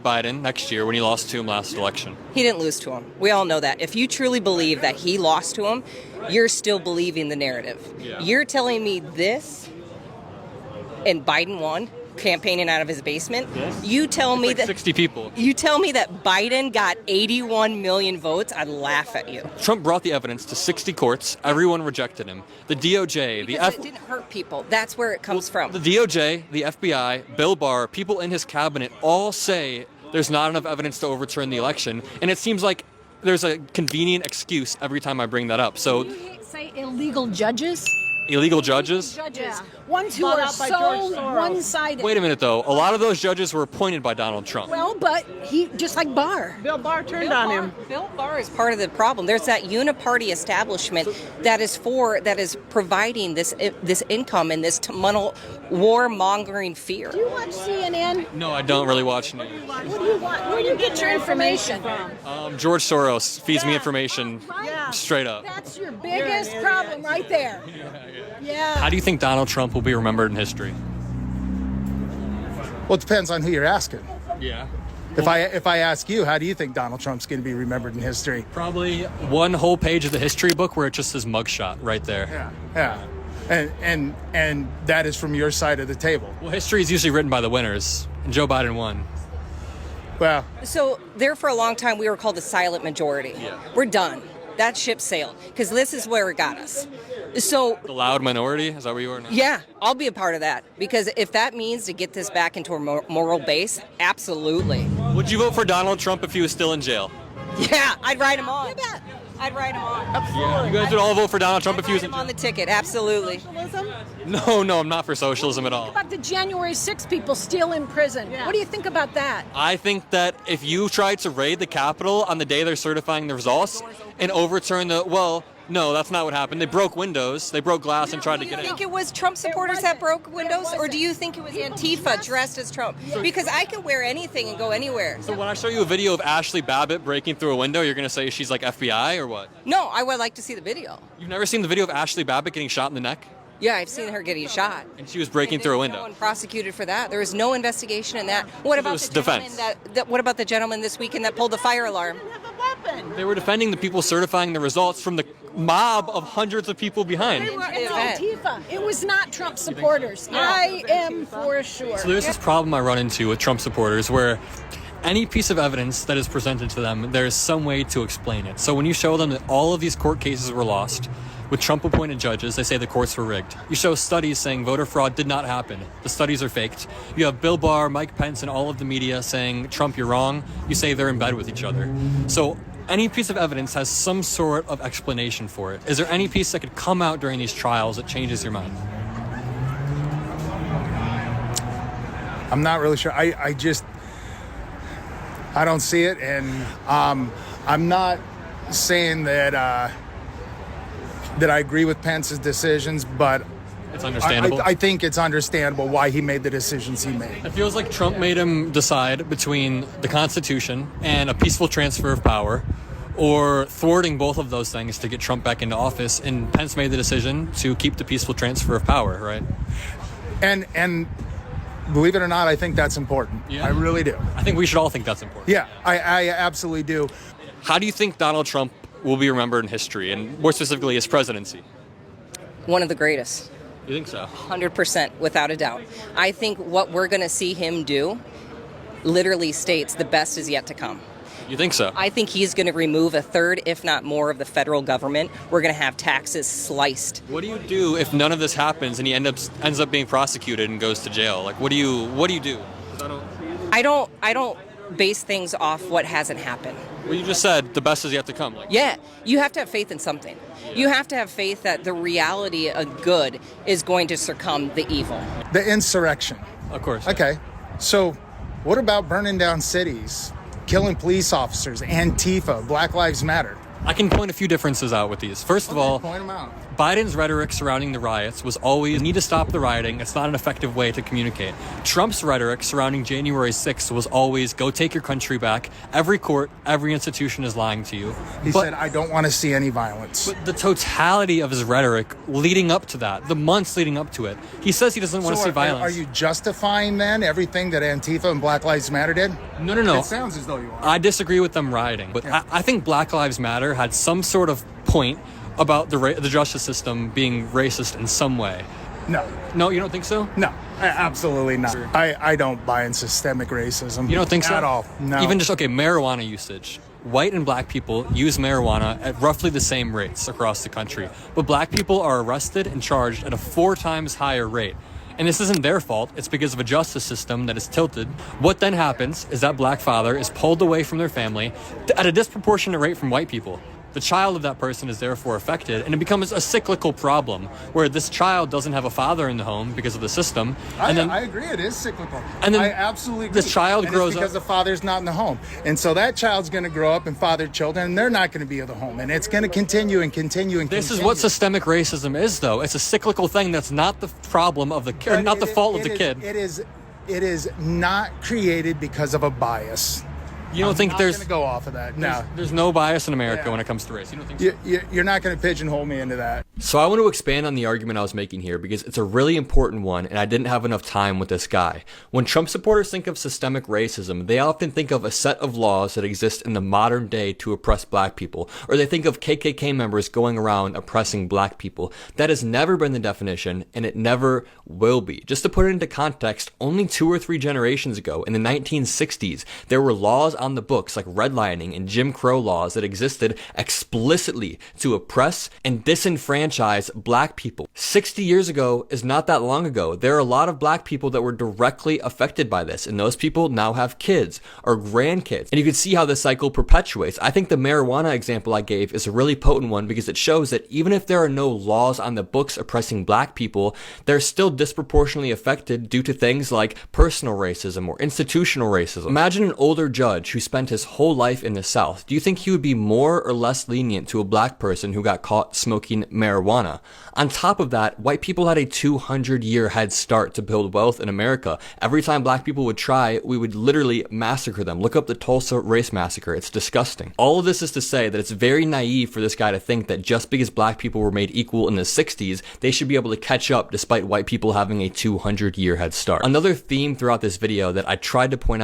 Biden next year when he lost to him last election. He didn't lose to him. We all know that. If you truly believe that he lost to him, you're still believing the narrative. Yeah. You're telling me this and Biden won, campaigning out of his basement. Yes. You tell me like that 60 people. You tell me that Biden got 81 million votes, I'd laugh at you. Trump brought the evidence to 60 courts. Everyone rejected him. The DOJ, Because it didn't hurt people. That's where it comes from. The DOJ, the FBI, Bill Barr, people in his cabinet all say there's not enough evidence to overturn the election, and it seems like there's a convenient excuse every time I bring that up. So, you say illegal judges? illegal judges? Judges. Ones who are so one-sided. Wait a minute, though. A lot of those judges were appointed by Donald Trump. Well, but he, just like Barr. Bill Barr turned on him. Bill Barr is part of the problem. There's that uniparty establishment that is providing this income and this warmongering fear. Do you watch CNN? No, I don't really watch news. What do you want? Where do you get your information from? George Soros feeds me information Right? straight up. That's your biggest problem right there. Yeah. How do you think Donald Trump will be remembered in history? Well, it depends on who you're asking. Yeah. If I ask you, how do you think Donald Trump's going to be remembered in history? Probably one whole page of the history book where it just says mugshot right there. Yeah. And that is from your side of the table. Well, history is usually written by the winners, and Joe Biden won. Well, So there for a long time we were called the silent majority. Yeah. We're done. That ship sailed because this is where it got us. So The loud minority? Is that where you are now? yeah, I'll be a part of that because if that means to get this back into a moral base, absolutely. Would you vote for Donald Trump if he was still in jail? Yeah, I'd write him on. You bet. I'd write him on. Yeah. You guys would all vote for Donald Trump if he was Write in him on jail? the ticket, absolutely. No, I'm not for socialism at all. What about the January 6 people still in prison? What do you think about that? I think that if you tried to raid the Capitol on the day they're certifying the results and overturn no, that's not what happened. They broke windows, they broke glass and tried to Do get you think in. it was Trump supporters that broke windows, or do you think it was Antifa dressed as Trump? Because I can wear anything and go anywhere. So when I show you a video of Ashley Babbitt breaking through a window, you're going to say she's like FBI or what? No, I would like to see the video. You've never seen the video of Ashley Babbitt getting shot in the neck? Yeah, I've seen her getting shot. And she was breaking through a No window. one prosecuted for that. There was no investigation in that. What about was the gentleman defense. what about the gentleman this weekend that pulled the fire alarm? They were defending the people certifying the results from the mob of hundreds of people behind. It's Antifa. It was not Trump supporters. I am for sure. So there's this problem I run into with Trump supporters where any piece of evidence that is presented to them, there is some way to explain it. So when you show them that all of these court cases were lost, with Trump-appointed judges, they say the courts were rigged. You show studies saying voter fraud did not happen. The studies are faked. You have Bill Barr, Mike Pence, and all of the media saying, Trump, you're wrong. You say they're in bed with each other. So any piece of evidence has some sort of explanation for it. Is there any piece that could come out during these trials that changes your mind? I'm not really sure. I don't see it, and I'm not saying that that I agree with Pence's decisions, but It's understandable. I think it's understandable why he made the decisions he made. It feels like Trump made him decide between the Constitution and a peaceful transfer of power, or thwarting both of those things to get Trump back into office. And Pence made the decision to keep the peaceful transfer of power, right? And believe it or not, I think that's important. Yeah. I really do. I think we should all think that's important. Yeah, I absolutely do. How do you think Donald Trump will be remembered in history, and more specifically his presidency? One of the greatest. You think so? 100%, without a doubt. I think what we're going to see him do literally states the best is yet to come. You think so? I think he's going to remove a third, if not more, of the federal government. We're going to have taxes sliced. What do you do if none of this happens and he ends up being prosecuted and goes to jail? Like, what do you do? 'Cause I don't base things off what hasn't happened. Well, you just said the best is yet to come. Like, Yeah, you have to have faith in something. You have to have faith that the reality of good is going to succumb the evil. The insurrection. of course. Okay, so what about burning down cities, killing police officers, Antifa, Black Lives Matter? I can point a few differences out with these. First of all, Point them out. Biden's rhetoric surrounding the riots was always, need to stop the rioting, it's not an effective way to communicate. Trump's rhetoric surrounding January 6th was always, go take your country back. Every court, every institution is lying to you. He said, I don't want to see any violence. But the totality of his rhetoric leading up to that, the months leading up to it, he says he doesn't want to see violence. Are you justifying then everything that Antifa and Black Lives Matter did? No. It sounds as though you are. I disagree with them rioting, but yeah. I think Black Lives Matter had some sort of point about the justice system being racist in some way. No, you don't think so? No, absolutely not. I don't buy in systemic racism. You don't think so? At all. No. Even just, marijuana usage. White and black people use marijuana at roughly the same rates across the country, but black people are arrested and charged at a 4 times higher rate. And this isn't their fault, it's because of a justice system that is tilted. What then happens is that black father is pulled away from their family at a disproportionate rate from white people. The child of that person is therefore affected, and it becomes a cyclical problem where this child doesn't have a father in the home because of the system. I agree, it is cyclical. And then I absolutely agree. This child grows because the father's not in the home. And so that child's going to grow up and father children, and they're not going to be in the home. And it's going to continue and continue and This continue. is what systemic racism is, though. It's a cyclical thing that's not the problem of the kid, or not the fault of the kid. It is not created because of a bias. You don't think there's going to go off of that? No. There's no bias in America when it comes to race. You don't think so? You're not going to pigeonhole me into that. So I want to expand on the argument I was making here because it's a really important one and I didn't have enough time with this guy. When Trump supporters think of systemic racism, they often think of a set of laws that exist in the modern day to oppress black people, or they think of KKK members going around oppressing black people. That has never been the definition and it never will be. Just to put it into context, only 2 or 3 generations ago, in the 1960s, there were laws on the books like redlining and Jim Crow laws that existed explicitly to oppress and disenfranchise black people. 60 years ago is not that long ago. There are a lot of black people that were directly affected by this, and those people now have kids or grandkids. And you can see how this cycle perpetuates. I think the marijuana example I gave is a really potent one because it shows that even if there are no laws on the books oppressing black people, they're still disproportionately affected due to things like personal racism or institutional racism. Imagine an older judge who spent his whole life in the South. Do you think he would be more or less lenient to a black person who got caught smoking marijuana? On top of that, white people had a 200-year head start to build wealth in America. Every time black people would try, we would literally massacre them. Look up the Tulsa race massacre. It's disgusting. All of this is to say that it's very naive for this guy to think that just because black people were made equal in the 60s, they should be able to catch up despite white people having a 200-year head start. Another theme throughout this video that I tried to point out